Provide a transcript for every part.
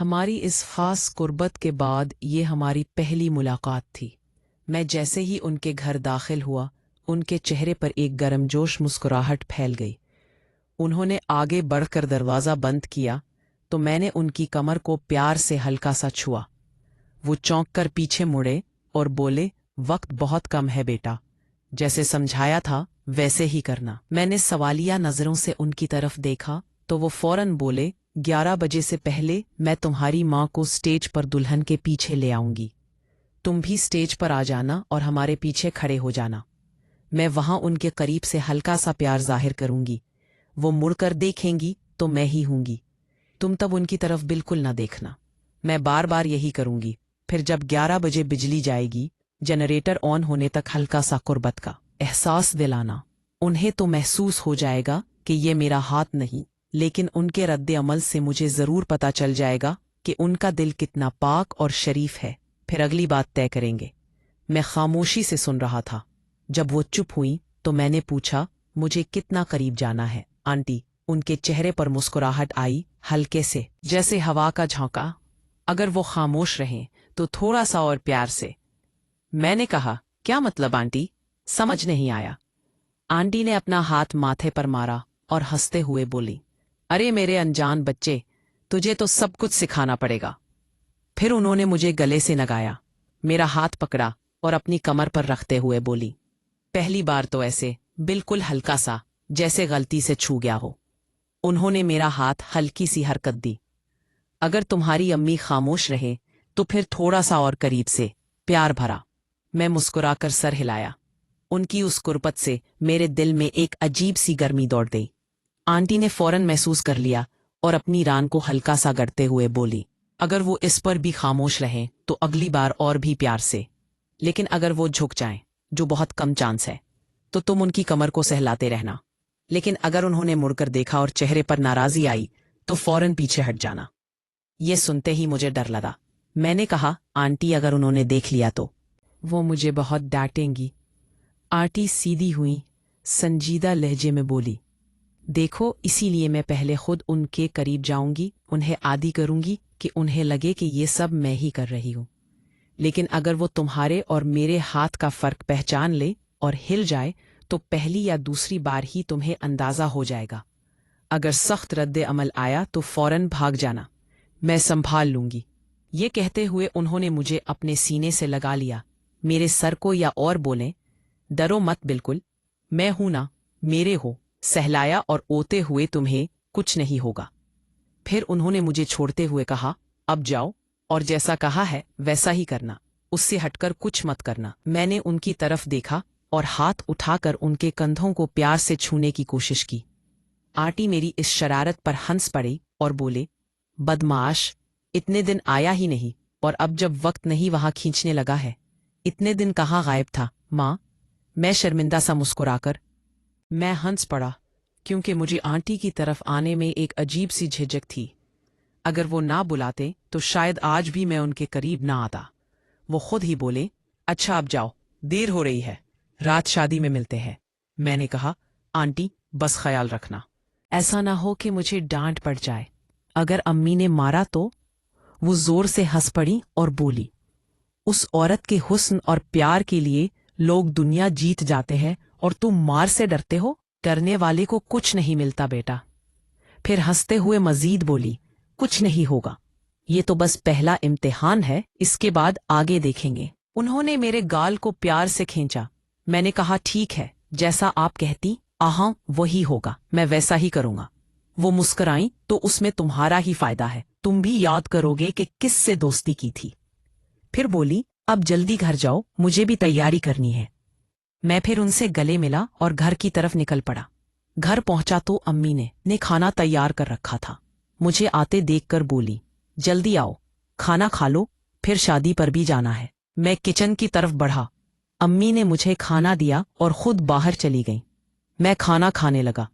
ہماری اس خاص قربت کے بعد یہ ہماری پہلی ملاقات تھی۔ میں جیسے ہی ان کے گھر داخل ہوا، ان کے چہرے پر ایک گرم جوش مسکراہٹ پھیل گئی۔ انہوں نے آگے بڑھ کر دروازہ بند کیا تو میں نے ان کی کمر کو پیار سے ہلکا سا چھوا۔ وہ چونک کر پیچھے مڑے اور بولے، وقت بہت کم ہے بیٹا، جیسے سمجھایا تھا ویسے ہی کرنا۔ میں نے سوالیہ نظروں سے ان کی طرف دیکھا تو وہ فوراً بولے، 11 بجے سے پہلے میں تمہاری ماں کو سٹیج پر دلہن کے پیچھے لے آؤں گی۔ تم بھی سٹیج پر آ جانا اور ہمارے پیچھے کھڑے ہو جانا۔ میں وہاں ان کے قریب سے ہلکا سا پیار ظاہر کروں گی۔ وہ مڑ کر دیکھیں گی تو میں ہی ہوں گی۔ تم تب ان کی طرف بالکل نہ دیکھنا۔ میں بار بار یہی کروں گی۔ پھر جب 11 بجے بجلی جائے گی، جنریٹر آن ہونے تک ہلکا سا قربت کا احساس دلانا۔ انہیں تو محسوس ہو جائے گا کہ یہ میرا ہاتھ نہیں، لیکن ان کے رد عمل سے مجھے ضرور پتہ چل جائے گا کہ ان کا دل کتنا پاک اور شریف ہے۔ پھر اگلی بات طے کریں گے۔ میں خاموشی سے سن رہا تھا۔ جب وہ چپ ہوئیں تو میں نے پوچھا، مجھے کتنا قریب جانا ہے آنٹی؟ ان کے چہرے پر مسکراہٹ آئی، ہلکے سے، جیسے ہوا کا جھونکا۔ اگر وہ خاموش رہیں تو تھوڑا سا اور پیار سے۔ میں نے کہا، کیا مطلب آنٹی؟ سمجھ نہیں آیا۔ آنٹی نے اپنا ہاتھ ماتھے پر مارا اور ہنستے ہوئے بولی، ارے میرے انجان بچے، تجھے تو سب کچھ سکھانا پڑے گا۔ پھر انہوں نے مجھے گلے سے لگایا، میرا ہاتھ پکڑا اور اپنی کمر پر رکھتے ہوئے بولی، پہلی بار تو ایسے بالکل ہلکا سا، جیسے غلطی سے چھو گیا ہو۔ انہوں نے میرا ہاتھ ہلکی سی حرکت دی۔ اگر تمہاری امی خاموش رہے تو پھر تھوڑا سا اور قریب سے، پیار بھرا۔ میں مسکرا کر سر ہلایا۔ ان کی اس قربت سے میرے دل میں ایک عجیب سی گرمی دوڑ گئی۔ آنٹی نے فوراً محسوس کر لیا اور اپنی ران کو ہلکا سا گڑتے ہوئے بولی، اگر وہ اس پر بھی خاموش رہیں تو اگلی بار اور بھی پیار سے، لیکن اگر وہ جھک جائیں، جو بہت کم چانس ہے، تو تم ان کی کمر کو سہلاتے رہنا، لیکن اگر انہوں نے مڑ کر دیکھا اور چہرے پر ناراضی آئی تو فوراً پیچھے ہٹ جانا۔ یہ سنتے ہی مجھے ڈر لگا۔ میں نے کہا، آنٹی اگر انہوں نے دیکھ لیا تو وہ مجھے بہت ڈانٹیں گی۔ آنٹی سیدھی ہوئی، سنجیدہ لہجے میں بولی، دیکھو، اسی لیے میں پہلے خود ان کے قریب جاؤں گی، انہیں عادی کروں گی کہ انہیں لگے کہ یہ سب میں ہی کر رہی ہوں۔ لیکن اگر وہ تمہارے اور میرے ہاتھ کا فرق پہچان لے اور ہل جائے تو پہلی یا دوسری بار ہی تمہیں اندازہ ہو جائے گا۔ اگر سخت رد عمل آیا تو فوراً بھاگ جانا، میں سنبھال لوں گی۔ یہ کہتے ہوئے انہوں نے مجھے اپنے سینے سے لگا لیا، میرے سر کو، یا اور بولیں، ڈرو مت، بالکل میں ہوں نا، میرے ہو، سہلایا اور اوتے ہوئے تمہیں کچھ نہیں ہوگا۔ پھر انہوں نے مجھے چھوڑتے ہوئے کہا، اب جاؤ اور جیسا کہا ہے ویسا ہی کرنا، اس سے ہٹ کر کچھ مت کرنا۔ میں نے ان کی طرف دیکھا اور ہاتھ اٹھا کر ان کے کندھوں کو پیار سے چھونے کی کوشش کی۔ آنٹی میری اس شرارت پر ہنس پڑی اور بولے، بدمعاش، اتنے دن آیا ہی نہیں، اور اب جب وقت نہیں وہاں کھینچنے لگا ہے۔ اتنے دن کہاں غائب تھا ماں؟ میں شرمندہ سا مسکرا کر میں ہنس پڑا، کیونکہ مجھے آنٹی کی طرف آنے میں ایک عجیب سی جھجک تھی۔ اگر وہ نہ بلاتے تو شاید آج بھی میں ان کے قریب نہ آتا۔ وہ خود ہی بولے، اچھا اب جاؤ، دیر ہو رہی ہے، رات شادی میں ملتے ہیں۔ میں نے کہا، آنٹی بس خیال رکھنا، ایسا نہ ہو کہ مجھے ڈانٹ پڑ جائے۔ اگر امی نے مارا تو؟ وہ زور سے ہنس پڑی اور بولی، اس عورت کے حسن اور پیار کے لیے لوگ دنیا جیت جاتے ہیں اور تم مار سے ڈرتے ہو؟ کرنے والے کو کچھ نہیں ملتا بیٹا۔ پھر ہنستے ہوئے مزید بولی، کچھ نہیں ہوگا، یہ تو بس پہلا امتحان ہے، اس کے بعد آگے دیکھیں گے۔ انہوں نے میرے گال کو پیار سے کھینچا۔ میں نے کہا، ٹھیک ہے، جیسا آپ کہتی، آہاں وہی ہوگا، میں ویسا ہی کروں گا۔ وہ مسکرائیں، تو اس میں تمہارا ہی فائدہ ہے، تم بھی یاد کرو گے کہ کس سے دوستی کی تھی۔ پھر بولی، اب جلدی گھر جاؤ، مجھے بھی تیاری کرنی ہے۔ میں پھر ان سے گلے ملا اور گھر کی طرف نکل پڑا۔ گھر پہنچا تو امی نے کھانا تیار کر رکھا تھا۔ مجھے آتے دیکھ کر بولی، جلدی آؤ، کھانا کھا لو، پھر شادی پر بھی جانا ہے۔ میں کچن کی طرف بڑھا۔ امی نے مجھے کھانا دیا اور خود باہر چلی گئیں۔ میں کھانا کھانے لگا۔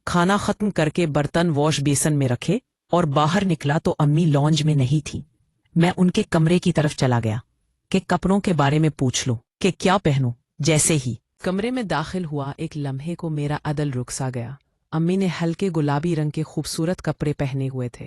کھانا ختم کر کے برتن واش بیسن میں رکھے اور باہر نکلا تو امی لانج میں نہیں تھی۔ میں ان کے کمرے کی طرف چلا گیا کہ کپڑوں کے بارے میں پوچھ لوں کہ کیا پہنوں۔ جیسے ہی کمرے میں داخل ہوا، ایک لمحے کو میرا عدل رک سا گیا۔ امی نے ہلکے گلابی رنگ کے خوبصورت کپڑے پہنے ہوئے تھے۔